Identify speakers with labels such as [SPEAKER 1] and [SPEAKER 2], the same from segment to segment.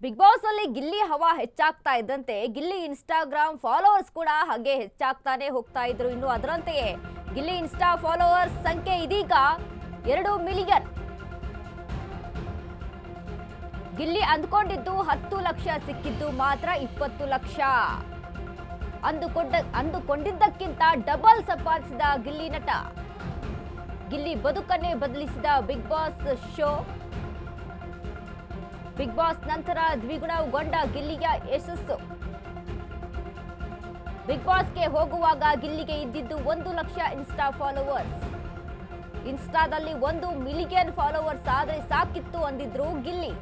[SPEAKER 1] Big boss ಅಲ್ಲಿ ಗಿಲ್ಲಿ ಹವಾ ಹೆಚ್ಚಾಗ್ತಾ ಇದ್ದಂತೆ ಗಿಲ್ಲಿ ಇನ್ಸ್ಟಾಗ್ರಾಮ್ ಫಾಲೋವರ್ಸ್ ಕೂಡ ಹಾಗೆ ಹೆಚ್ಚಾಗ್ತಾನೆ ಹೋಗ್ತಾ ಇದ್ರು. ಇನ್ನು ಅದರಂತೆಯೇ ಗಿಲ್ಲಿ ಇನ್ಸ್ಟಾ ಫಾಲೋವರ್ಸ್ ಸಂಖ್ಯೆ ಇದೀಗ 2 ಮಿಲಿಯನ್. ಗಿಲ್ಲಿ ಅಂದ್ಕೊಂಡಿದ್ದು 10 ಲಕ್ಷ, ಸಿಕ್ಕಿದ್ದು ಮಾತ್ರ 20 ಲಕ್ಷ. ಅಂದುಕೊಂಡಿದ್ದಕ್ಕಿಂತ ಡಬಲ್ ಸಂಪಾದಿಸಿದ ಗಿಲ್ಲಿ ನಟ. ಗಿಲ್ಲಿ ಬದುಕನ್ನೇ ಬದಲಿಸಿದ Bigg Boss show. Bigg Boss ನಂತರ ದ್ವಿಗುಣಗೊಂಡ ಗಿಲ್ಲಿಯ ಯಶಸ್ಸು. ಬಿಗ್ ಬಾಸ್ಗೆ ಹೋಗುವಾಗ ಗಿಲ್ಲಿಗೆ ಇದ್ದಿದ್ದು 1 ಲಕ್ಷ ಇನ್ಸ್ಟಾ ಫಾಲೋವರ್ಸ್. ಇನ್ಸ್ಟಾದಲ್ಲಿ 1 ಮಿಲಿಯನ್ ಫಾಲೋವರ್ಸ್ ಆದರೆ ಸಾಕಿತ್ತು ಅಂದಿದ್ರು ಗಿಲ್ಲಿ.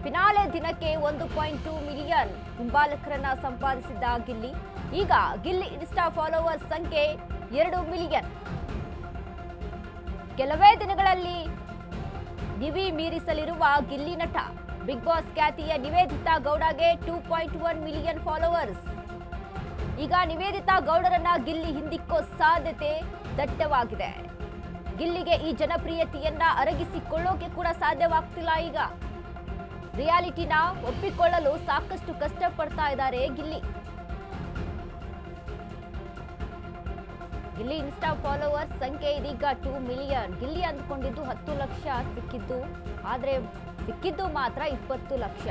[SPEAKER 1] ಫಿನಾಲೆ ದಿನಕ್ಕೆ 1.2 ಮಿಲಿಯನ್ ಹಿಂಬಾಲಕರನ್ನ ಸಂಪಾದಿಸಿದ್ದ ಗಿಲ್ಲಿ. ಈಗ ಗಿಲ್ಲಿ ಇನ್ಸ್ಟಾ ಫಾಲೋವರ್ಸ್ ಸಂಖ್ಯೆ 2 ಮಿಲಿಯನ್. ಕೆಲವೇ ದಿನಗಳಲ್ಲಿ ದಿವಿ ಮೀರಿಸಲಿರುವ ಗಿಲ್ಲಿ ನಟ. ಬಿಗ್ ಬಾಸ್ ಖ್ಯಾತಿಯ ನಿವೇದಿತಾ ಗೌಡಗೆ 2.1 ಮಿಲಿಯನ್ ಫಾಲೋವರ್ಸ್. ಈಗ ನಿವೇದಿತಾ ಗೌಡರನ್ನ ಗಿಲ್ಲಿ ಹಿಂದಿಕ್ಕೋ ಸಾಧ್ಯತೆ ದಟ್ಟವಾಗಿದೆ. ಗಿಲ್ಲಿಗೆ ಈ ಜನಪ್ರಿಯತೆಯನ್ನ ಅರಗಿಸಿಕೊಳ್ಳೋಕೆ ಕೂಡ ಸಾಧ್ಯವಾಗ್ತಿಲ್ಲ. ಈಗ ರಿಯಾಲಿಟಿನ ಒಪ್ಪಿಕೊಳ್ಳಲು ಸಾಕಷ್ಟು ಕಷ್ಟಪಡ್ತಾ ಇದ್ದಾರೆ ಗಿಲ್ಲಿ. ಗಿಲ್ಲಿ ಇನ್ಸ್ಟಾ ಫಾಲೋವರ್ಸ್ ಸಂಖ್ಯೆ ಇದೀಗ 2 ಮಿಲಿಯನ್. ಗಿಲ್ಲಿ ಅಂದುಕೊಂಡಿದ್ದು 10 ಲಕ್ಷ, ಸಿಕ್ಕಿದ್ದು ಮಾತ್ರ 20 ಲಕ್ಷ.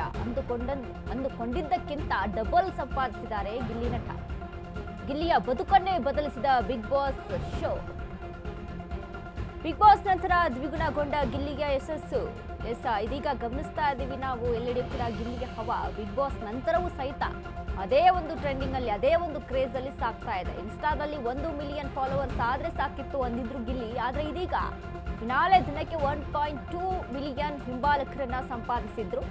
[SPEAKER 1] ಅಂದುಕೊಂಡಿದ್ದಕ್ಕಿಂತ ಡಬಲ್ ಸಂಪಾದಿಸಿದ್ದಾರೆ ಗಿಲ್ಲಿ ನಟ. ಗಿಲ್ಲಿಯ ಬದುಕನ್ನೇ ಬದಲಿಸಿದ Bigg Boss show. Bigg Boss ನಂತರ ದ್ವಿಗುಣಗೊಂಡ ಗಿಲ್ಲಿಯ ಯಶಸ್ಸು. ಇದೀಗ ಗಮನಿಸ್ತಾ ಇದ್ದೀವಿ ನಾವು ಎಲ್ಲೆಡೆ ಕೂಡ ಗಿಲ್ಲಿಯ ಹವಾ. ಬಿಗ್ ಬಾಸ್ ನಂತರವೂ ಸಹಿತ ಅದೇ ಒಂದು ಟ್ರೆಂಡಿಂಗ್ ಅಲ್ಲಿ, ಅದೇ ಒಂದು ಕ್ರೇಜ್ ಅಲ್ಲಿ ಸಾಕ್ತಾ ಇದೆ. ಇನ್ಸ್ಟಾದಲ್ಲಿ 1 ಮಿಲಿಯನ್ ಫಾಲೋವರ್ಸ್ ಆದ್ರೆ ಸಾಕಿತ್ತು ಅಂದಿದ್ರು ಗಿಲ್ಲಿ. ಆದ್ರೆ ಇದೀಗ ಫಿನಾಲೆ ದಿನಕ್ಕೆ 1.2 ಮಿಲಿಯನ್ ಹಿಂಬಾಲಕರನ್ನ ಸಂಪಾದಿಸಿದ್ರು.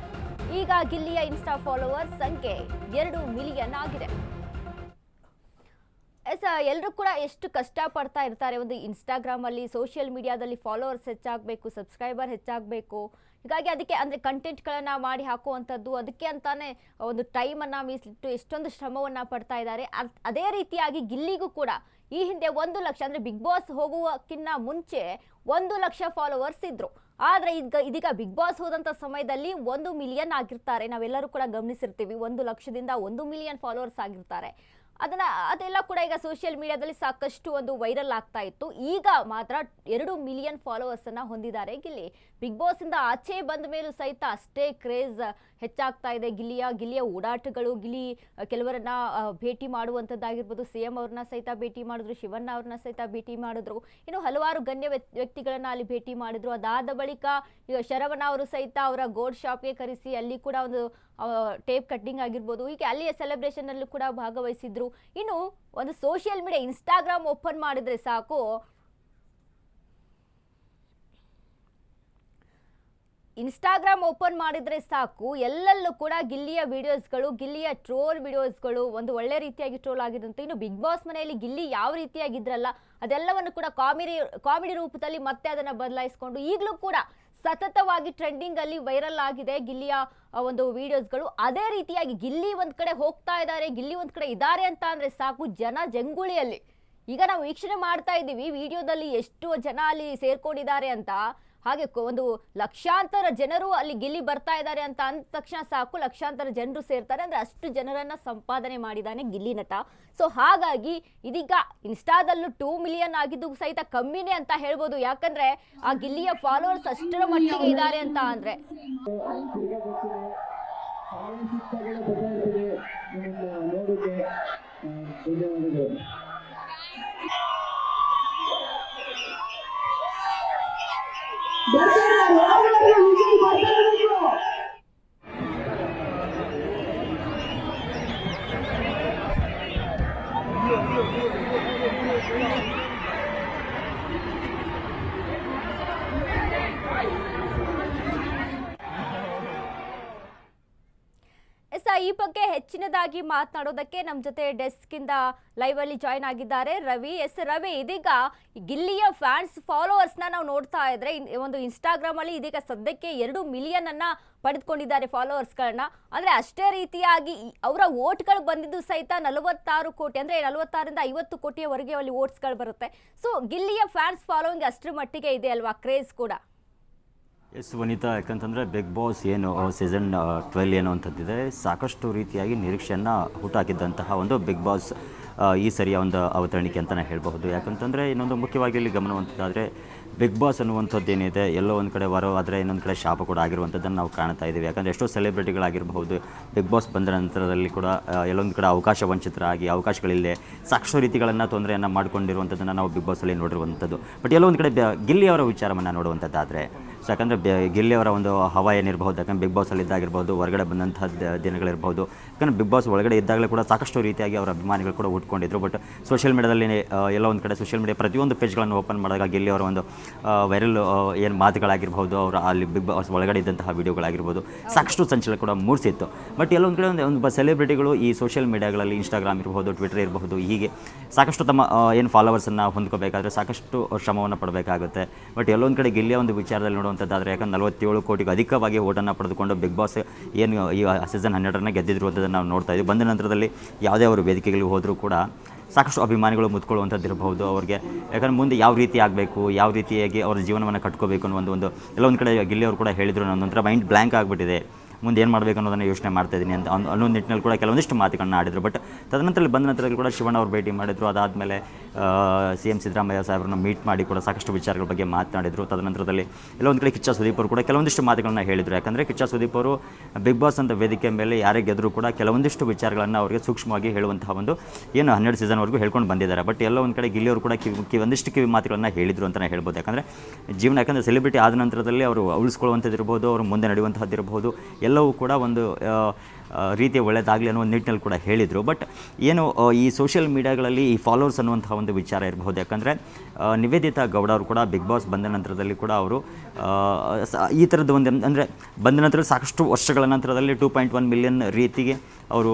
[SPEAKER 1] ಈಗ ಗಿಲ್ಲಿಯ ಇನ್ಸ್ಟಾ ಫಾಲೋವರ್ಸ್ ಸಂಖ್ಯೆ 2 ಮಿಲಿಯನ್ ಆಗಿದೆ. ಎಲ್ಲರೂ ಕೂಡ ಎಷ್ಟು ಕಷ್ಟ ಪಡ್ತಾ ಇರ್ತಾರೆ ಒಂದು ಇನ್ಸ್ಟಾಗ್ರಾಮ್ ಅಲ್ಲಿ, ಸೋಷಿಯಲ್ ಮೀಡಿಯಾದಲ್ಲಿ ಫಾಲೋವರ್ಸ್ ಹೆಚ್ಚಾಗಬೇಕು, ಸಬ್ಸ್ಕ್ರೈಬರ್ ಹೆಚ್ಚಾಗಬೇಕು. ಹೀಗಾಗಿ ಅದಕ್ಕೆ ಅಂದರೆ ಕಂಟೆಂಟ್ಗಳನ್ನು ಮಾಡಿ ಹಾಕುವಂಥದ್ದು, ಅದಕ್ಕೆ ಅಂತಾನೆ ಒಂದು ಟೈಮನ್ನು ಮೀಸಲಿಟ್ಟು ಎಷ್ಟೊಂದು ಶ್ರಮವನ್ನು ಪಡ್ತಾ ಇದ್ದಾರೆ. ಅದೇ ರೀತಿಯಾಗಿ ಗಿಲ್ಲಿಗೂ ಕೂಡ ಈ ಹಿಂದೆ 1 ಲಕ್ಷ ಅಂದರೆ ಬಿಗ್ ಬಾಸ್ ಹೋಗುವಕ್ಕಿಂತ ಮುಂಚೆ 1 ಲಕ್ಷ ಫಾಲೋವರ್ಸ್ ಇದ್ರು. ಆದರೆ ಇದೀಗ ಬಿಗ್ ಬಾಸ್ ಹೋದಂಥ ಸಮಯದಲ್ಲಿ 1 ಮಿಲಿಯನ್ ಆಗಿರ್ತಾರೆ. ನಾವೆಲ್ಲರೂ ಕೂಡ ಗಮನಿಸಿರ್ತೀವಿ. 1 ಲಕ್ಷದಿಂದ 1 ಮಿಲಿಯನ್ ಫಾಲೋವರ್ಸ್ ಆಗಿರ್ತಾರೆ. ಅದೆಲ್ಲ ಕೂಡ ಈಗ ಸೋಷಿಯಲ್ ಮೀಡಿಯಾದಲ್ಲಿ ಸಾಕಷ್ಟು ಒಂದು ವೈರಲ್ ಆಗ್ತಾ ಇತ್ತು. ಈಗ ಮಾತ್ರ 2 ಮಿಲಿಯನ್ ಫಾಲೋವರ್ಸ್ ಅನ್ನ ಹೊಂದಿದ್ದಾರೆ ಗಿಲ್ಲಿ. ಬಿಗ್ ಬಾಸ್ ಇಂದ ಆಚೆ ಬಂದ ಮೇಲೂ ಸಹಿತ ಅಷ್ಟೇ ಕ್ರೇಜ್ ಹೆಚ್ಚಾಗ್ತಾ ಇದೆ ಗಿಲ್ಲಿಯ ಓಡಾಟಗಳು. ಗಿಲ್ಲಿ ಕೆಲವರನ್ನ ಭೇಟಿ ಮಾಡುವಂಥದ್ದಾಗಿರ್ಬೋದು. CM ಅವ್ರನ್ನ ಸಹಿತ ಭೇಟಿ ಮಾಡಿದ್ರು, ಶಿವಣ್ಣ ಅವ್ರನ್ನ ಸಹಿತ ಭೇಟಿ ಮಾಡಿದ್ರು, ಇನ್ನು ಹಲವಾರು ಗಣ್ಯ ವ್ಯಕ್ತಿಗಳನ್ನ ಅಲ್ಲಿ ಭೇಟಿ ಮಾಡಿದ್ರು. ಅದಾದ ಬಳಿಕ ಈಗ ಶರವಣ ಅವರು ಸಹಿತ ಅವರ ಗೋಲ್ಡ್ ಶಾಪ್ಗೆ ಕರೆಸಿ ಅಲ್ಲಿ ಕೂಡ ಒಂದು ಟೇಪ್ ಕಟ್ಟಿಂಗ್ ಆಗಿರ್ಬೋದು, ಹೀಗೆ ಅಲ್ಲಿಯ ಸೆಲೆಬ್ರೇಷನ್ ಅಲ್ಲೂ ಕೂಡ ಭಾಗವಹಿಸಿದ್ರು. ಇನ್ನು ಒಂದು ಸೋಷಿಯಲ್ ಮೀಡಿಯಾ ಇನ್ಸ್ಟಾಗ್ರಾಮ್ ಓಪನ್ ಮಾಡಿದ್ರೆ ಸಾಕು, ಎಲ್ಲೆಲ್ಲೂ ಕೂಡ ಗಿಲ್ಲಿಯ ವಿಡಿಯೋಸ್ಗಳು, ಗಿಲ್ಲಿಯ ಟ್ರೋಲ್ ವಿಡಿಯೋಸ್ಗಳು ಒಂದು ಒಳ್ಳೆ ರೀತಿಯಾಗಿ ಟ್ರೋಲ್ ಆಗಿದಂತೆ. ಇನ್ನು ಬಿಗ್ ಬಾಸ್ ಮನೆಯಲ್ಲಿ ಗಿಲ್ಲಿ ಯಾವ ರೀತಿಯಾಗಿದ್ರಲ್ಲ ಅದೆಲ್ಲವನ್ನು ಕೂಡ ಕಾಮಿಡಿ ರೂಪದಲ್ಲಿ ಮತ್ತೆ ಅದನ್ನ ಬದಲಾಯಿಸಿಕೊಂಡು ಈಗಲೂ ಕೂಡ ಸತತವಾಗಿ ಟ್ರೆಂಡಿಂಗ್ ಅಲ್ಲಿ ವೈರಲ್ ಆಗಿದೆ ಗಿಲ್ಲಿಯ ಒಂದು ವಿಡಿಯೋಸ್ಗಳು. ಅದೇ ರೀತಿಯಾಗಿ ಗಿಲ್ಲಿ ಒಂದ್ ಕಡೆ ಹೋಗ್ತಾ ಇದ್ದಾರೆ, ಗಿಲ್ಲಿ ಒಂದ್ ಕಡೆ ಇದ್ದಾರೆ ಅಂತ ಅಂದ್ರೆ ಸಾಕು, ಜನ ಜಂಗುಳಿಯಲ್ಲಿ ಈಗ ನಾವು ವೀಕ್ಷಣೆ ಮಾಡ್ತಾ ಇದ್ದೀವಿ ವಿಡಿಯೋದಲ್ಲಿ ಎಷ್ಟು ಜನ ಅಲ್ಲಿ ಸೇರ್ಕೊಂಡಿದ್ದಾರೆ ಅಂತ. ಹಾಗೆ ಒಂದು ಲಕ್ಷಾಂತರ ಜನರು ಅಲ್ಲಿ ಗಿಲ್ಲಿ ಬರ್ತಾ ಇದ್ದಾರೆ ಅಂತ ಅಂದ ತಕ್ಷಣ ಸಾಕು, ಲಕ್ಷಾಂತರ ಜನರು ಸೇರ್ತಾರೆ. ಅಂದ್ರೆ ಅಷ್ಟು ಜನರನ್ನ ಸಂಪಾದನೆ ಮಾಡಿದ್ದಾನೆ ಗಿಲ್ಲಿ ನಟ. ಸೊ ಹಾಗಾಗಿ ಇದೀಗ ಇನ್ಸ್ಟಾದಲ್ಲೂ 2 ಮಿಲಿಯನ್ ಆಗಿದ್ದು ಸಹಿತ ಕಮ್ಮಿನೇ ಅಂತ ಹೇಳ್ಬೋದು. ಯಾಕಂದ್ರೆ ಆ ಗಿಲ್ಲಿಯ ಫಾಲೋವರ್ಸ್ ಅಷ್ಟರ ಮಟ್ಟಿಗೆ ಇದ್ದಾರೆ ಅಂತ ಅಂದ್ರೆ ಈ ಬಗ್ಗೆ ಹೆಚ್ಚಿನದಾಗಿ ಮಾತನಾಡೋದಕ್ಕೆ ನಮ್ಮ ಜೊತೆ ಡೆಸ್ಕ್ ಇಂದ ಲೈವ್ ಅಲ್ಲಿ ಜಾಯ್ನ್ ಆಗಿದ್ದಾರೆ ರವಿ. ರವಿ, ಇದೀಗ ಗಿಲ್ಲಿಯ ಫ್ಯಾನ್ಸ್ ಫಾಲೋವರ್ಸ್ ನಾವು ನೋಡ್ತಾ ಇದ್ರೆ ಒಂದು ಇನ್ಸ್ಟಾಗ್ರಾಮ್ ಅಲ್ಲಿ ಇದೀಗ ಸದ್ಯಕ್ಕೆ 2 ಮಿಲಿಯನ್ ಅನ್ನ ಪಡೆದುಕೊಂಡಿದ್ದಾರೆ ಫಾಲೋವರ್ಸ್ ಗಳನ್ನ. ಅಂದ್ರೆ ಅಷ್ಟೇ ರೀತಿಯಾಗಿ ಅವರ ವೋಟ್ಗಳು ಬಂದಿದ್ದು ಸಹಿತ 46 ಕೋಟಿ, ಅಂದ್ರೆ 46ರಿಂದ 50 ಕೋಟಿಯವರೆಗೆ ಅಲ್ಲಿ ವೋಟ್ಸ್ಗಳು ಬರುತ್ತೆ. ಸೊ ಗಿಲ್ಲಿಯ ಫ್ಯಾನ್ಸ್ ಫಾಲೋವಿಂಗ್ ಅಷ್ಟರ ಮಟ್ಟಿಗೆ ಇದೆ ಅಲ್ವಾ, ಕ್ರೇಜ್ ಕೂಡ?
[SPEAKER 2] ಎಸ್ ವನಿತಾ, ಯಾಕಂತಂದರೆ ಬಿಗ್ ಬಾಸ್ ಏನು ಸೀಸನ್ 12 ಏನು ಅಂತಂದಿದೆ, ಸಾಕಷ್ಟು ರೀತಿಯಾಗಿ ನಿರೀಕ್ಷೆಯನ್ನು ಹುಟ್ಟಾಕಿದ್ದಂತಹ ಒಂದು ಬಿಗ್ ಬಾಸ್ ಈ ಸರಿಯ ಒಂದು ಅವತರಣಿಕೆ ಅಂತಲೇ ಹೇಳಬಹುದು. ಯಾಕಂತಂದರೆ ಇನ್ನೊಂದು ಮುಖ್ಯವಾಗಿ ಇಲ್ಲಿ ಗಮನವಂತಾದರೆ ಬಿಗ್ ಬಾಸ್ ಅನ್ನುವಂಥದ್ದು ಏನಿದೆ, ಎಲ್ಲೋ ಒಂದು ಕಡೆ ವರವಾದರೆ ಇನ್ನೊಂದು ಕಡೆ ಶಾಪ ಕೂಡ ಆಗಿರುವಂಥದ್ದನ್ನು ನಾವು ಕಾಣ್ತಾ ಇದ್ದೀವಿ. ಯಾಕಂದರೆ ಎಷ್ಟೋ ಸೆಲೆಬ್ರಿಟಿಗಳಾಗಿರಬಹುದು ಬಿಗ್ ಬಾಸ್ ಬಂದ ನಂತರದಲ್ಲಿ ಕೂಡ ಎಲ್ಲೊಂದು ಕಡೆ ಅವಕಾಶ ವಂಚಿತರಾಗಿ, ಅವಕಾಶಗಳಿಲ್ಲದೆ ಸಾಕಷ್ಟು ರೀತಿಗಳನ್ನು ತೊಂದರೆಯನ್ನು ಮಾಡಿಕೊಂಡಿರುವಂಥದ್ದನ್ನು ನಾವು ಬಿಗ್ ಬಾಸಲ್ಲಿ ನೋಡಿರುವಂಥದ್ದು. ಬಟ್ ಎಲ್ಲೋ ಒಂದು ಕಡೆ ಗಿಲ್ಲಿಯವರ ವಿಚಾರವನ್ನು ನೋಡುವಂಥದ್ದಾದರೆ, ಸೊ ಯಾಕಂದರೆ ಗಿಲ್ಲಿಯವರ ಒಂದು ಹವಾ ಏನಿರಬಹುದು, ಯಾಕಂದರೆ ಬಿಗ್ ಬಾಸಲ್ಲಿ ಇದ್ದಾಗಿರ್ಬೋದು, ಹೊರಗಡೆ ಬಂದಂಥ ದಿನಗಳಿರ್ಬೋದು. ಯಾಕಂದರೆ ಬಿಗ್ ಬಾಸ್ ಒಳಗಡೆ ಇದ್ದಾಗಲೇ ಕೂಡ ಸಾಕಷ್ಟು ರೀತಿಯಾಗಿ ಅವರ ಅಭಿಮಾನಿಗಳು ಕೂಡ ಉಟ್ಕೊಂಡಿದ್ರು. ಬಟ್ ಸೋಷಿಯಲ್ ಮೀಡಿಯಾದಲ್ಲಿ ಎಲ್ಲ ಒಂದು ಕಡೆ ಸೋಷಿಯಲ್ ಮೀಡಿಯಾ ಪ್ರತಿಯೊಂದು ಪೇಜ್ಗಳನ್ನು ಓಪನ್ ಮಾಡಿದಾಗ ಗಿಲ್ಲಿಯವರ ಒಂದು ವೈರಲ್ ಏನು ಮಾತುಗಳಾಗಿರ್ಬೋದು, ಅವರು ಅಲ್ಲಿ ಬಿಗ್ ಬಾಸ್ ಒಳಗಡೆ ಇದ್ದಂತಹ ವೀಡಿಯೋಗಳಾಗಿರ್ಬೋದು, ಸಾಕಷ್ಟು ಸಂಚಲನ ಕೂಡ ಮೂಡಿಸಿತ್ತು. ಬಟ್ ಎಲ್ಲೊಂದು ಕಡೆ ಒಂದು ಸೆಲೆಬ್ರಿಟಿಗಳು ಈ ಸೋಷಿಯಲ್ ಮೀಡಿಯಾಗಳಲ್ಲಿ ಇನ್ಸ್ಟಾಗ್ರಾಮ್ ಇರ್ಬೋದು, ಟ್ವಿಟರ್ ಇರಬಹುದು, ಹೀಗೆ ಸಾಕಷ್ಟು ತಮ್ಮ ಏನು ಫಾಲೋವರ್ಸನ್ನು ಹೊಂದ್ಕೋಬೇಕಾದ್ರೆ ಸಾಕಷ್ಟು ಶ್ರಮವನ್ನು ಪಡಬೇಕಾಗುತ್ತೆ. ಬಟ್ ಎಲ್ಲೊಂದು ಕಡೆ ಗಿಲ್ಲಿಯ ಒಂದು ವಿಚಾರದಲ್ಲಿ ನೋಡುವಂಥದ್ದಾದರೆ, ಯಾಕಂದ್ರೆ 47 ಕೋಟಿಗೂ ಅಧಿಕವಾಗಿ ಓಟನ್ನು ಪಡೆದುಕೊಂಡು ಬಿಗ್ ಬಾಸ್ ಏನು ಈ ಸೀಸನ್ 12 ಗೆದ್ದಿದ್ರು ಅಂತದನ್ನು ನಾವು ನೋಡ್ತಾ ಇದ್ದೀವಿ. ಬಂದ ನಂತರದಲ್ಲಿ ಯಾವುದೇ ಅವರು ವೇದಿಕೆಗಳಿಗೆ ಹೋದರೂ ಕೂಡ ಸಾಕಷ್ಟು ಅಭಿಮಾನಿಗಳು ಮುತ್ಕೊಳ್ಳುವಂಥದ್ದು ಇರಬಹುದು ಅವ್ರಿಗೆ. ಯಾಕಂದರೆ ಮುಂದೆ ಯಾವ ರೀತಿ ಆಗಬೇಕು, ಯಾವ ರೀತಿಯಾಗಿ ಅವ್ರ ಜೀವನವನ್ನು ಕಟ್ಕೋಬೇಕು ಅನ್ನೋ ಒಂದು ಎಲ್ಲೊಂದು ಕಡೆ ಗಿಲ್ಲಿಯವರು ಕೂಡ ಹೇಳಿದರು, ನನ್ನೊಂಥರ ಮೈಂಡ್ ಬ್ಲ್ಯಾಂಕ್ ಆಗಿಬಿಟ್ಟಿದೆ, ಮುಂದೆ ಏನು ಮಾಡಬೇಕು ಅನ್ನೋದನ್ನು ಯೋಚನೆ ಮಾಡ್ತಾಯಿದ್ದೀನಿ ಅಂತ ಅನ್ನೋ ನಿಟ್ಟಿನಲ್ಲಿ ಕೂಡ ಕೆಲವೊಂದಿಷ್ಟು ಮಾತುಗಳನ್ನ ಆಡಿದರು. ಬಟ್ ತದನಂತರ ಬಂದ ನಂತರದಲ್ಲಿ ಕೂಡ ಶಿವಣ್ಣ ಅವರು ಭೇಟಿ ಮಾಡಿದರು. ಅದಾದಮೇಲೆ CM ಸಿದ್ದರಾಮಯ್ಯ ಸಾಹೇಬ್ರನ್ನ ಮೀಟ್ ಮಾಡಿ ಕೂಡ ಸಾಕಷ್ಟು ವಿಚಾರಗಳ ಬಗ್ಗೆ ಮಾತನಾಡಿದರು. ತದನಂತರದಲ್ಲಿ ಎಲ್ಲೊಂದು ಕಡೆ ಕಿಚ್ಚ ಸುದೀಪ್ ಅವರು ಕೂಡ ಕೆಲವೊಂದಿಷ್ಟು ಮಾತುಗಳನ್ನ ಹೇಳಿದರು. ಯಾಕಂದರೆ ಕಿಚ್ಚ ಸುದೀಪ್ ಅವರು ಬಿಗ್ ಬಾಸ್ ಅಂತ ವೇದಿಕೆ ಮೇಲೆ ಯಾರೇ ಗೆದ್ದರೂ ಕೂಡ ಕೆಲವೊಂದಿಷ್ಟು ವಿಚಾರಗಳನ್ನು ಅವರಿಗೆ ಸೂಕ್ಷ್ಮವಾಗಿ ಹೇಳುವಂತಹ ಒಂದು ಏನು 12 ಸೀಸನ್ವರೆಗೂ ಹೇಳ್ಕೊಂಡು ಬಂದಿದ್ದಾರೆ. ಬಟ್ ಎಲ್ಲ ಒಂದು ಕಡೆ ಗಿಲ್ಲಿಯವರು ಕೂಡ ಒಂದಿಷ್ಟು ಕಿವಿ ಮಾತುಗಳನ್ನು ಹೇಳಿದರು ಅಂತಲೇ ಹೇಳ್ಬೋದು. ಯಾಕಂದರೆ ಜೀವನ, ಯಾಕಂದರೆ ಸೆಲೆಬ್ರಿಟಿ ಆದ ನಂತರದಲ್ಲಿ ಅವರು ಉಳಿಸ್ಕೊಳ್ಳುವಂಥದ್ದು ಇರ್ಬೋದು, ಅವರು ಮುಂದೆ ನಡೆಯುವಂಥದ್ದು ಇರಬಹುದು, ಎಲ್ಲವೂ ಕೂಡ ಒಂದು ರೀತಿಯ ಒಳ್ಳೆಯದಾಗಲಿ ಅನ್ನೋ ಒಂದು ನಿಟ್ಟಿನಲ್ಲಿ ಕೂಡ ಹೇಳಿದರು. ಬಟ್ ಏನು ಈ ಸೋಷಿಯಲ್ ಮೀಡಿಯಾಗಳಲ್ಲಿ ಈ ಫಾಲೋವರ್ಸ್ ಅನ್ನುವಂಥ ಒಂದು ವಿಚಾರ ಇರಬಹುದು. ಯಾಕಂದರೆ ನಿವೇದಿತಾ ಗೌಡ ಅವರು ಕೂಡ ಬಿಗ್ ಬಾಸ್ ಬಂದ ನಂತರದಲ್ಲಿ ಕೂಡ ಅವರು ಈ ಥರದ್ದು ಒಂದು ಅಂದರೆ ಬಂದ ನಂತರ ಸಾಕಷ್ಟು ವರ್ಷಗಳ ನಂತರದಲ್ಲಿ 2.1 ಮಿಲಿಯನ್ ರೀತಿಗೆ ಅವರು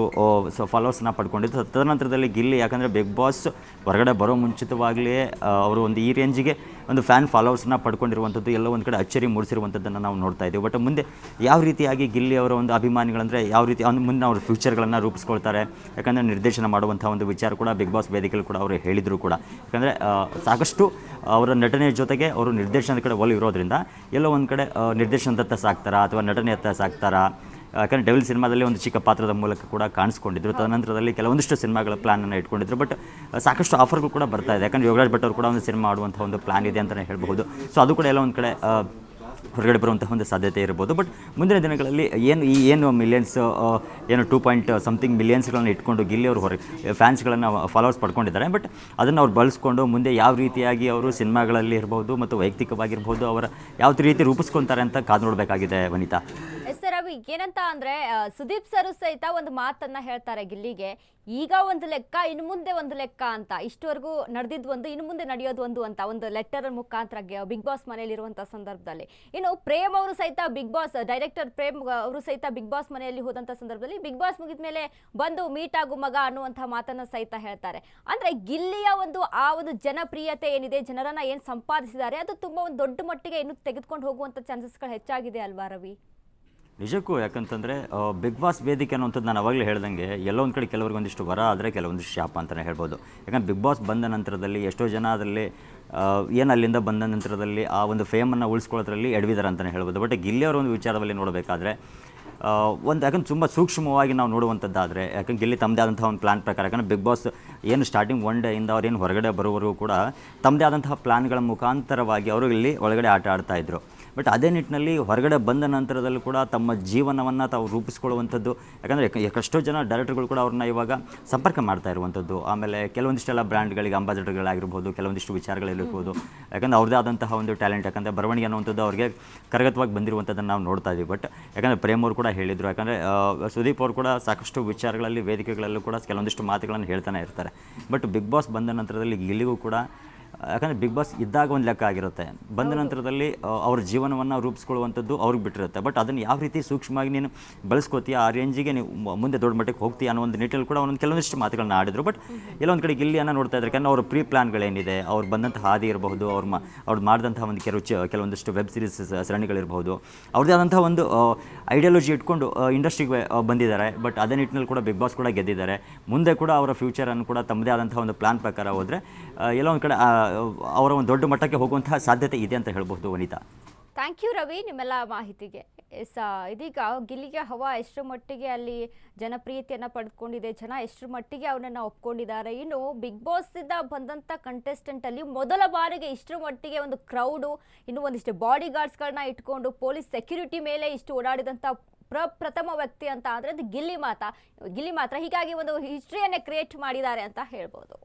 [SPEAKER 2] ಫಾಲೋವರ್ಸ್ನ ಪಡ್ಕೊಂಡಿದ್ದು. ತದನಂತರದಲ್ಲಿ ಗಿಲ್ಲಿ, ಯಾಕಂದರೆ ಬಿಗ್ ಬಾಸ್ ಹೊರಗಡೆ ಬರೋ ಮುಂಚಿತವಾಗಲೇ ಅವರು ಒಂದು ಈ ರೇಂಜಿಗೆ ಒಂದು ಫ್ಯಾನ್ ಫಾಲೋವರ್ಸ್ನ ಪಡ್ಕೊಂಡಿರುವಂಥದ್ದು ಎಲ್ಲ ಒಂದು ಕಡೆ ಅಚ್ಚರಿ ಮೂಡಿಸಿರುವಂಥದ್ದನ್ನು ನಾವು ನೋಡ್ತಾ ಇದ್ದೀವಿ. ಬಟ್ ಮುಂದೆ ಯಾವ ರೀತಿಯಾಗಿ ಗಿಲ್ಲಿ ಅವರ ಒಂದು ಅಭಿಮಾನಿಗಳಂದರೆ ಯಾವ ರೀತಿ ಮುಂದೆ ಅವ್ರ ಫ್ಯೂಚರ್ಗಳನ್ನು ರೂಪಿಸ್ಕೊಳ್ತಾರೆ, ಯಾಕಂದರೆ ನಿರ್ದೇಶನ ಮಾಡುವಂಥ ಒಂದು ವಿಚಾರ ಕೂಡ ಬಿಗ್ ಬಾಸ್ ವೇದಿಕೆಯಲ್ಲಿ ಕೂಡ ಅವರು ಹೇಳಿದರು ಕೂಡ. ಯಾಕಂದರೆ ಸಾಕಷ್ಟು ಅವರ ನಟನೆಯ ಜೊತೆಗೆ ಅವರು ನಿರ್ದೇಶನದ ಕಡೆ ಒಲವು ಇರೋದ್ರಿಂದ ಎಲ್ಲೋ ಒಂದು ಕಡೆ ನಿರ್ದೇಶನದತ್ತ ಸಾಕ್ತಾರಾ ಅಥವಾ ನಟನೆಯತ್ತ ಸಾಕ್ತಾರಾ. ಯಾಕಂದರೆ ಡೆವಿಲ್ ಸಿನಿಮಾದಲ್ಲಿ ಒಂದು ಚಿಕ್ಕ ಪಾತ್ರದ ಮೂಲಕ ಕೂಡ ಕಾಣಿಸ್ಕೊಂಡಿದ್ರು. ತದನಂತರದಲ್ಲಿ ಕೆಲವೊಂದಿಷ್ಟು ಸಿನಿಮಾಗಳ ಪ್ಲಾನನ್ನು ಇಟ್ಕೊಂಡಿದ್ರು. ಬಟ್ ಸಾಕಷ್ಟು ಆಫರ್ಗಳು ಕೂಡ ಬರ್ತಾ ಇದೆ. ಯಾಕಂದರೆ ಯೋಗರಾಜ್ ಭಟ್ ಅವರು ಕೂಡ ಒಂದು ಸಿನಿಮಾ ಮಾಡುವಂಥ ಒಂದು ಪ್ಲಾನ್ ಇದೆ ಅಂತಲೇ ಹೇಳ್ಬಹುದು. ಸೊ ಅದು ಕೂಡ ಎಲ್ಲ ಒಂದು ಕಡೆ ಹೊರಗಡೆ ಬರುವಂತಹ ಒಂದು ಸಾಧ್ಯತೆ ಇರ್ಬೋದು. ಬಟ್ ಮುಂದಿನ ದಿನಗಳಲ್ಲಿ ಏನು ಮಿಲಿಯನ್ಸ್ ಏನು 2 ಮಿಲಿಯನ್ಸ್ಗಳನ್ನು ಇಟ್ಕೊಂಡು ಗಿಲ್ಲಿ ಅವರು ಫ್ಯಾನ್ಸ್ಗಳನ್ನು ಫಾಲೋವರ್ಸ್ ಪಡ್ಕೊಂಡಿದ್ದಾರೆ. ಬಟ್ ಅದನ್ನು ಅವ್ರು ಬಳಸ್ಕೊಂಡು ಮುಂದೆ ಯಾವ ರೀತಿಯಾಗಿ ಅವರು ಸಿನಿಮಾಗಳಲ್ಲಿ ಇರ್ಬೋದು ಮತ್ತು ವೈಯಕ್ತಿಕವಾಗಿರ್ಬೋದು ಅವರ ಯಾವ ರೀತಿ ರೂಪಿಸ್ಕೊತಾರೆ ಅಂತ ಕಾದು ನೋಡಬೇಕಾಗಿದೆ ವನಿತಾ.
[SPEAKER 1] ಸರ್, ಅವಿ ಏನಂತ ಅಂದರೆ ಸುದೀಪ್ ಸರ್ ಸಹಿತ ಒಂದು ಮಾತನ್ನು ಹೇಳ್ತಾರೆ ಗಿಲ್ಲಿಗೆ, ಈಗ ಒಂದು ಲೆಕ್ಕ ಇನ್ನು ಮುಂದೆ ಒಂದು ಲೆಕ್ಕ ಅಂತ, ಇಷ್ಟವರೆಗೂ ನಡೆದಿದ್ದು ಒಂದು ಇನ್ನು ಮುಂದೆ ನಡೆಯೋದು ಒಂದು ಅಂತ ಒಂದು ಲೆಟರ್ ಮುಖಾಂತರ ಬಿಗ್ ಬಾಸ್ ಮನೆಯಲ್ಲಿರುವಂಥ ಸಂದರ್ಭದಲ್ಲಿ. ಇನ್ನು ಪ್ರೇಮ್ ಅವರು ಸಹಿತ ಬಿಗ್ ಬಾಸ್ ಡೈರೆಕ್ಟರ್ ಪ್ರೇಮ್ ಅವರು ಸಹಿತ ಬಿಗ್ ಬಾಸ್ ಮನೆಯಲ್ಲಿ ಹೋದಂಥ ಸಂದರ್ಭದಲ್ಲಿ ಬಿಗ್ ಬಾಸ್ ಮುಗಿದ ಮೇಲೆ ಬಂದು ಮೀಟ್ ಆಗು ಮಗ ಅನ್ನುವಂಥ ಮಾತನ್ನು ಸಹಿತ ಹೇಳ್ತಾರೆ. ಅಂದರೆ ಗಿಲ್ಲಿಯ ಒಂದು ಆ ಒಂದು ಜನಪ್ರಿಯತೆ ಏನಿದೆ, ಜನರನ್ನ ಏನು ಸಂಪಾದಿಸಿದ್ದಾರೆ, ಅದು ತುಂಬ ಒಂದು ದೊಡ್ಡ ಮಟ್ಟಿಗೆ ಇನ್ನು ತೆಗೆದುಕೊಂಡು ಹೋಗುವಂಥ ಚಾನ್ಸಸ್ಗಳು ಹೆಚ್ಚಾಗಿದೆ ಅಲ್ವಾ ರವಿ?
[SPEAKER 2] ನಿಜಕ್ಕೂ. ಯಾಕಂತಂದರೆ ಬಿಗ್ ಬಾಸ್ ವೇದಿಕೆ ಅನ್ನುವಂಥದ್ದು ನಾನು ಅವಾಗಲೇ ಹೇಳ್ದಂಗೆ ಎಲ್ಲೋ ಒಂದು ಕಡೆ ಕೆಲವ್ರಿಗೆ ಒಂದಿಷ್ಟು ವರ ಆದರೆ ಕೆಲವೊಂದಿಷ್ಟು ಶಾಪ ಅಂತಲೇ ಹೇಳ್ಬೋದು. ಯಾಕಂದರೆ ಬಿಗ್ ಬಾಸ್ ಬಂದ ನಂತರದಲ್ಲಿ ಎಷ್ಟೋ ಜನ ಅದರಲ್ಲಿ ಏನು ಅಲ್ಲಿಂದ ಬಂದ ನಂತರದಲ್ಲಿ ಆ ಒಂದು ಫೇಮನ್ನು ಉಳಿಸ್ಕೊಳ್ಳೋದ್ರಲ್ಲಿ ಎಡವಿದ್ದಾರೆ ಅಂತಲೇ ಹೇಳ್ಬೋದು. ಬಟ್ ಗಿಲ್ಲಿಯವರ ಒಂದು ವಿಚಾರದಲ್ಲಿ ನೋಡಬೇಕಾದ್ರೆ ಒಂದು ಯಾಕಂದ್ರೆ ತುಂಬ ಸೂಕ್ಷ್ಮವಾಗಿ ನಾವು ನೋಡುವಂಥದ್ದಾದರೆ, ಯಾಕಂದ್ರೆ ಗಿಲ್ಲಿ ತಮ್ಮದೇ ಆದಂತಹ ಒಂದು ಪ್ಲಾನ್ ಪ್ರಕಾರ, ಯಾಕಂದರೆ ಬಿಗ್ ಬಾಸ್ ಏನು ಸ್ಟಾರ್ಟಿಂಗ್ 1 ಡೇಯಿಂದ ಅವ್ರು ಏನು ಹೊರಗಡೆ ಬರೋವರೆಗೂ ಕೂಡ ತಮ್ಮದೇ ಆದಂತಹ ಪ್ಲಾನ್ಗಳ ಮುಖಾಂತರವಾಗಿ ಅವರು ಇಲ್ಲಿ ಒಳಗಡೆ ಆಟ ಆಡ್ತಾಯಿದ್ರು. ಬಟ್ ಅದೇ ನಿಟ್ಟಿನಲ್ಲಿ ಹೊರಗಡೆ ಬಂದ ನಂತರದಲ್ಲೂ ಕೂಡ ತಮ್ಮ ಜೀವನವನ್ನು ತಾವು ರೂಪಿಸ್ಕೊಳ್ಳುವಂಥದ್ದು. ಯಾಕಂದರೆ ಎಷ್ಟೋ ಜನ ಡೈರೆಕ್ಟರ್ಗಳು ಕೂಡ ಅವ್ರನ್ನ ಇವಾಗ ಸಂಪರ್ಕ ಮಾಡ್ತಾ ಇರುವಂಥದ್ದು. ಆಮೇಲೆ ಕೆಲವೊಂದಿಷ್ಟೆಲ್ಲ ಬ್ರ್ಯಾಂಡ್ಗಳಿಗೆ ಅಂಬಾಸಿಡರ್ಗಳಾಗಿರ್ಬೋದು, ಕೆಲವೊಂದಿಷ್ಟು ವಿಚಾರಗಳಿರ್ಬೋದು. ಯಾಕಂದರೆ ಅವ್ರದ್ದೇ ಆದಂತಹ ಒಂದು ಟ್ಯಾಲೆಂಟ್, ಯಾಕಂದರೆ ಬರವಣಿಗೆ ಅನ್ನುವಂಥದ್ದು ಅವ್ರಿಗೆ ಕರಗತವಾಗಿ ಬಂದಿರುವಂಥದ್ದನ್ನು ನಾವು ನೋಡ್ತಾ ಇದ್ದೀವಿ. ಬಟ್ ಯಾಕಂದರೆ ಪ್ರೇಮ್ ಅವರು ಕೂಡ ಹೇಳಿದರು, ಯಾಕಂದರೆ ಸುದೀಪ್ ಅವರು ಕೂಡ ಸಾಕಷ್ಟು ವಿಚಾರಗಳಲ್ಲಿ ವೇದಿಕೆಗಳಲ್ಲೂ ಕೂಡ ಕೆಲವೊಂದಿಷ್ಟು ಮಾತುಗಳನ್ನು ಹೇಳ್ತಾನೆ ಇರ್ತಾರೆ. ಬಟ್ ಬಿಗ್ ಬಾಸ್ ಬಂದ ನಂತರದಲ್ಲಿ ಗಿಲ್ಲಿಗೂ ಕೂಡ, ಯಾಕಂದರೆ ಬಿಗ್ ಬಾಸ್ ಇದ್ದಾಗ ಒಂದು ಲೆಕ್ಕ ಆಗಿರುತ್ತೆ, ಬಂದ ನಂತರದಲ್ಲಿ ಅವ್ರ ಜೀವನವನ್ನು ರೂಪಿಸ್ಕೊಳ್ಳುವಂಥದ್ದು ಅವ್ರಿಗೆ ಬಿಟ್ಟಿರುತ್ತೆ. ಬಟ್ ಅದನ್ನು ಯಾವ ರೀತಿ ಸೂಕ್ಷ್ಮವಾಗಿ ನೀನು ಬಳಸ್ಕೋತೀಯ, ಆ ರೇಂಜಿಗೆ ನೀವು ಮುಂದೆ ದೊಡ್ಡ ಮಟ್ಟಕ್ಕೆ ಹೋಗ್ತೀಯ ಅನ್ನೋ ಒಂದು ನಿಟ್ಟಲ್ಲಿ ಕೂಡ ಒಂದು ಕೆಲವೊಂದಿಷ್ಟು ಮಾತುಗಳನ್ನ ಆಡಿದರು. ಬಟ್ ಎಲ್ಲ ಒಂದು ಕಡೆ ಗಿಲ್ಲಿಯನ್ನು ನೋಡ್ತಾ ಇದ್ದಾರೆ. ಯಾಕಂದರೆ ಅವ್ರ ಪ್ರೀ ಪ್ಲಾನ್ಗಳೇನಿದೆ, ಅವ್ರು ಬಂದಂಥ ಹಾದಿ ಇರಬಹುದು, ಅವ್ರು ಮಾಡಿದಂಥ ಒಂದು ಕೆಲವೊಂದಿಷ್ಟು ವೆಬ್ ಸೀರೀಸ್ ಸರಣಿಗಳಿರ್ಬೋದು, ಅವ್ರದ್ದೇ ಆದಂಥ ಒಂದು ಐಡಿಯಾಲಜಿ ಇಟ್ಕೊಂಡು ಇಂಡಸ್ಟ್ರಿಗೆ ಬಂದಿದ್ದಾರೆ. ಬಟ್ ಅದೇ ನಿಟ್ಟಿನಲ್ಲಿ ಕೂಡ ಬಿಗ್ ಬಾಸ್ ಕೂಡ ಗೆದ್ದಿದ್ದಾರೆ. ಮುಂದೆ ಕೂಡ ಅವರ ಫ್ಯೂಚರನ್ನು ಕೂಡ ತಮ್ಮದೇ ಆದಂಥ ಒಂದು ಪ್ಲಾನ್ ಪ್ರಕಾರ ಹೋದರೆ ಎಲ್ಲ ಒಂದು ಕಡೆ ಅವರ ಒಂದು ದೊಡ್ಡ ಮಟ್ಟಕ್ಕೆ ಹೋಗುವಂತಹ ಸಾಧ್ಯತೆ ಇದೆ ಅಂತ ಹೇಳ್ಬೋದು ವನಿತಾ.
[SPEAKER 1] ಥ್ಯಾಂಕ್ ಯು ರವಿ ನಿಮ್ಮೆಲ್ಲ ಮಾಹಿತಿಗೆ. ಇದೀಗ ಗಿಲ್ಲಿಗೆ ಹವಾ ಎಷ್ಟರ ಮಟ್ಟಿಗೆ ಅಲ್ಲಿ ಜನಪ್ರಿಯತೆಯನ್ನು ಪಡೆದುಕೊಂಡಿದೆ, ಜನ ಎಷ್ಟರ ಮಟ್ಟಿಗೆ ಅವನನ್ನು ಒಪ್ಕೊಂಡಿದ್ದಾರೆ, ಇನ್ನು ಬಿಗ್ ಬಾಸ್ ಇಂದ ಬಂದಂಥ ಕಂಟೆಸ್ಟೆಂಟ್ ಅಲ್ಲಿ ಮೊದಲ ಬಾರಿಗೆ ಇಷ್ಟರ ಮಟ್ಟಿಗೆ ಒಂದು ಕ್ರೌಡು, ಇನ್ನು ಒಂದಿಷ್ಟು ಬಾಡಿ ಗಾರ್ಡ್ಸ್ಗಳನ್ನ ಇಟ್ಕೊಂಡು ಪೊಲೀಸ್ ಸೆಕ್ಯೂರಿಟಿ ಮೇಲೆ ಇಷ್ಟು ಓಡಾಡಿದಂಥ ಪ್ರಥಮ ವ್ಯಕ್ತಿ ಅಂತ ಅಂದರೆ ಅದು ಗಿಲ್ಲಿ ಮಾತ್ರ. ಹೀಗಾಗಿ ಒಂದು ಹಿಸ್ಟ್ರಿಯನ್ನೇ ಕ್ರಿಯೇಟ್ ಮಾಡಿದ್ದಾರೆ ಅಂತ ಹೇಳ್ಬೋದು.